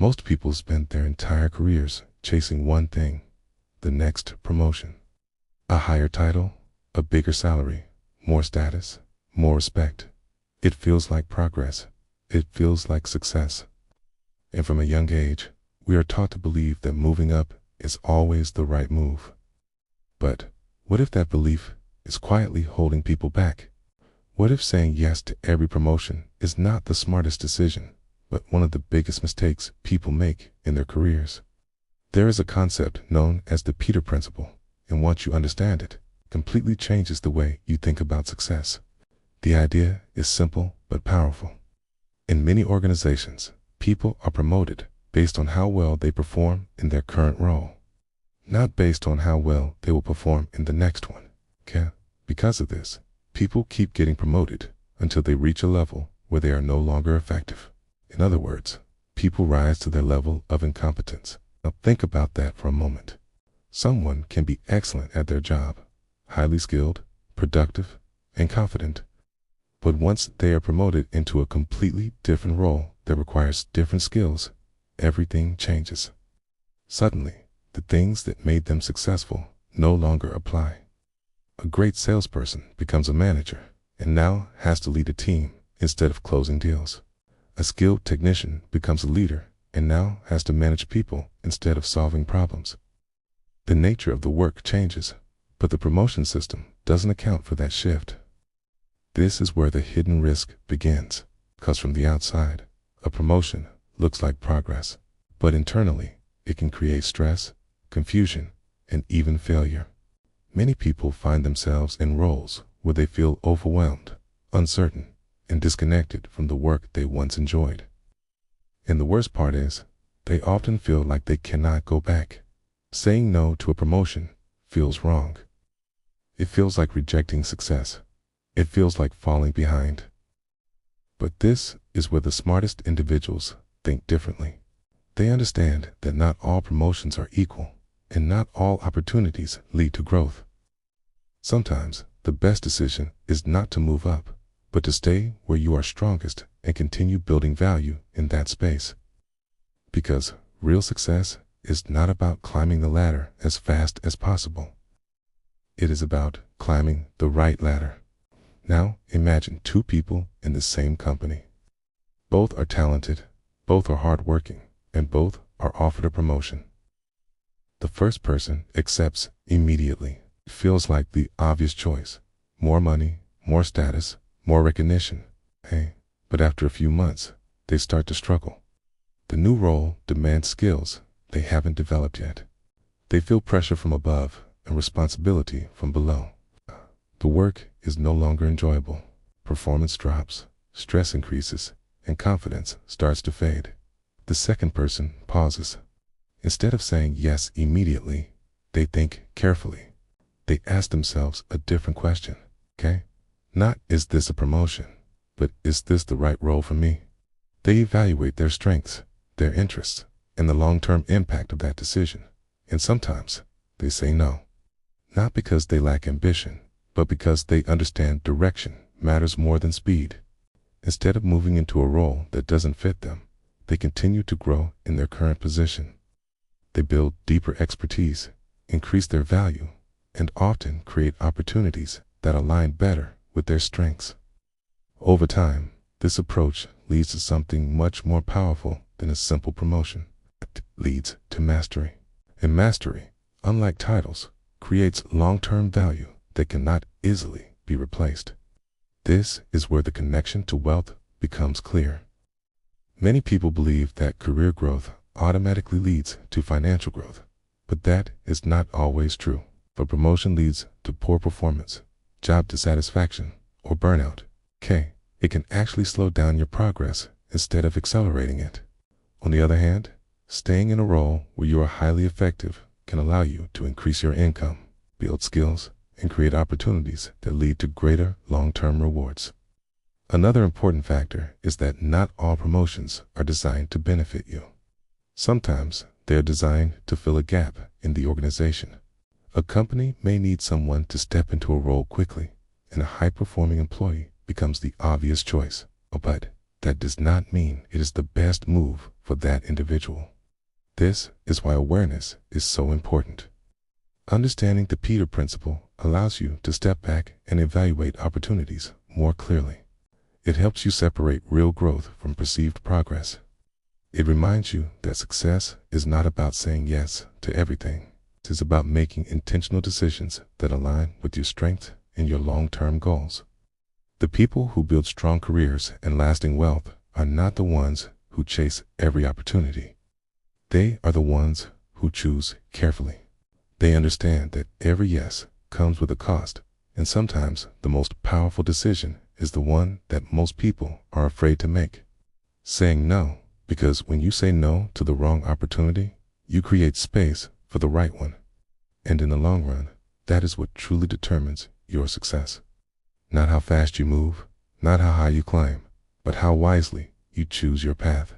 Most people spend their entire careers chasing one thing: the next promotion. A higher title, a bigger salary, more status, more respect. It feels like progress. It feels like success. And from a young age, we are taught to believe that moving up is always the right move. But what if that belief is quietly holding people back? What if saying yes to every promotion is not the smartest decision, but one of the biggest mistakes people make in their careers? There is a concept known as the Peter Principle, and once you understand it, completely changes the way you think about success. The idea is simple but powerful. In many organizations, people are promoted based on how well they perform in their current role, not based on how well they will perform in the next one. Because of this, people keep getting promoted until they reach a level where they are no longer effective. In other words, people rise to their level of incompetence. Now think about that for a moment. Someone can be excellent at their job, highly skilled, productive, and confident. But once they are promoted into a completely different role that requires different skills, everything changes. Suddenly, the things that made them successful no longer apply. A great salesperson becomes a manager and now has to lead a team instead of closing deals. A skilled technician becomes a leader and now has to manage people instead of solving problems. The nature of the work changes, but the promotion system doesn't account for that shift. This is where the hidden risk begins, because from the outside, a promotion looks like progress, but internally, it can create stress, confusion, and even failure. Many people find themselves in roles where they feel overwhelmed, uncertain, and disconnected from the work they once enjoyed. And the worst part is, they often feel like they cannot go back. Saying no to a promotion feels wrong. It feels like rejecting success. It feels like falling behind. But this is where the smartest individuals think differently. They understand that not all promotions are equal, and not all opportunities lead to growth. Sometimes the best decision is not to move up, but to stay where you are strongest and continue building value in that space. Because real success is not about climbing the ladder as fast as possible. It is about climbing the right ladder. Now imagine two people in the same company. Both are talented, both are hardworking, and both are offered a promotion. The first person accepts immediately. It feels like the obvious choice. More money, more status, more recognition. But after a few months, they start to struggle. The new role demands skills they haven't developed yet. They feel pressure from above and responsibility from below. The work is no longer enjoyable. Performance drops, stress increases, and confidence starts to fade. The second person pauses. Instead of saying yes immediately, they think carefully. They ask themselves a different question. Not is this a promotion, but is this the right role for me? They evaluate their strengths, their interests, and the long-term impact of that decision. And sometimes they say no. Not because they lack ambition, but because they understand direction matters more than speed. Instead of moving into a role that doesn't fit them, they continue to grow in their current position. They build deeper expertise, increase their value, and often create opportunities that align better with their strengths. Over time, this approach leads to something much more powerful than a simple promotion. It leads to mastery. And mastery, unlike titles, creates long-term value that cannot easily be replaced. This is where the connection to wealth becomes clear. Many people believe that career growth automatically leads to financial growth, but that is not always true. If a promotion leads to poor performance, job dissatisfaction, or burnout, it can actually slow down your progress instead of accelerating it. On the other hand, staying in a role where you are highly effective can allow you to increase your income, build skills, and create opportunities that lead to greater long-term rewards. Another important factor is that not all promotions are designed to benefit you. Sometimes they are designed to fill a gap in the organization. A company may need someone to step into a role quickly, and a high-performing employee becomes the obvious choice. But that does not mean it is the best move for that individual. This is why awareness is so important. Understanding the Peter Principle allows you to step back and evaluate opportunities more clearly. It helps you separate real growth from perceived progress. It reminds you that success is not about saying yes to everything. It is about making intentional decisions that align with your strengths and your long-term goals. The people who build strong careers and lasting wealth are not the ones who chase every opportunity. They are the ones who choose carefully. They understand that every yes comes with a cost, and sometimes the most powerful decision is the one that most people are afraid to make. Saying no, because when you say no to the wrong opportunity, you create space for the right one. And in the long run, that is what truly determines your success. Not how fast you move, not how high you climb, but how wisely you choose your path.